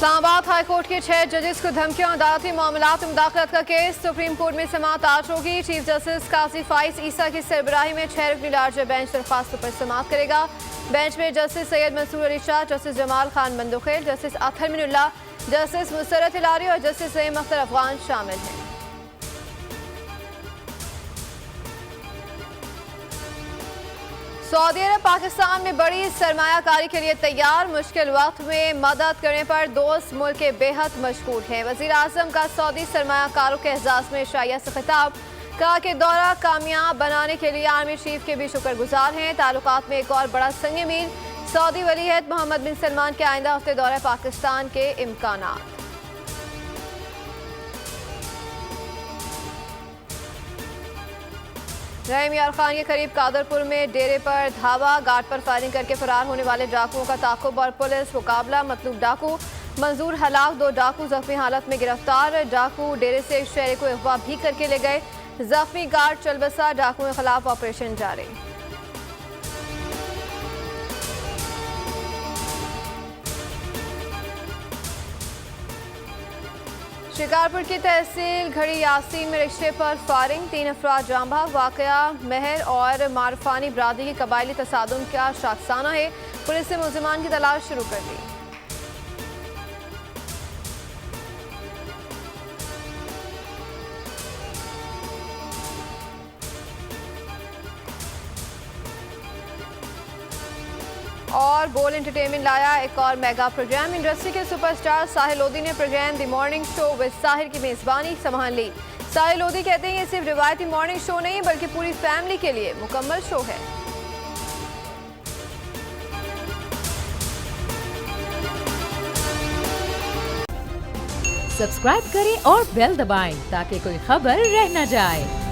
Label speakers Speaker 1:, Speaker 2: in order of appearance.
Speaker 1: Islamabad high court के 6 जजेस को धमकियों अदालती मामलात में मुदाखलत का केस सुप्रीम कोर्ट में समाअत आज होगी। चीफ जस्टिस काजी फाइज ईसा की सरबराही में 6 रुकनी लार्जर बेंच दरख्वास्तों पर समाअत करेगा। बेंच में justice Syed Mansoor Ali Shah, justice Jamal Khan Bandokhel, justice Athar Minallah, justice Musarrat Hilali और जस्टिस सईम अख्तर अफगान शामिल हैं। सऊदी अरब पाकिस्तान में बड़ी सरमायाकारी के लिए तैयार। मुश्किल वक्त में मदद करने पर दोस्त मुल्क के बेहद मशगूल है। वजीर आजम का सऊदी सरमायाकारों के एजाज में शाइया से खिताब, कहा कि दौरा कामयाब बनाने के लिए आर्मी चीफ के भी शुक्रगुजार हैं। ताल्लुकात में एक और बड़ा संग मील, सऊदी वलीअहद मोहम्मद बिन सलमान के आइंदा हफ्ते दौरा पाकिस्तान के इम्कानात। रहीम यार खान के करीब कादरपुर में डेरे पर धावा, गार्ड पर फायरिंग करके फरार होने वाले डाकुओं का ताकुब और पुलिस मुकाबला। मतलूब डाकू मंजूर हलाक, 2 डाकू जख्मी हालत में गिरफ्तार। डाकू डेरे से एक शहरी को अगवा भी करके ले गए। जख्मी गार्ड चलबसा, डाकुओं के खिलाफ ऑपरेशन जारी। शिकारपुर की तहसील घड़ी यासीन में रिक्शे पर फायरिंग, 3 अफराद जाम भाग। वाकया महर और मारफानी बरादरी की कबायली तसादुम का शाखसाना है। पुलिस ने मुलजिमान की तलाश शुरू कर दी। और बोल एंटरटेनमेंट लाया एक और मेगा प्रोग्राम। इंडस्ट्री के सुपरस्टार साहिल लोधी ने program the morning show with Sahir की मेजबानी संभाल ली। साहिल लोधी कहते हैं ये सिर्फ रिवायती मॉर्निंग शो नहीं बल्कि पूरी फैमिली के लिए मुकम्मल शो है।
Speaker 2: सब्सक्राइब करें और बेल दबाएं ताकि कोई खबर रह न जाए।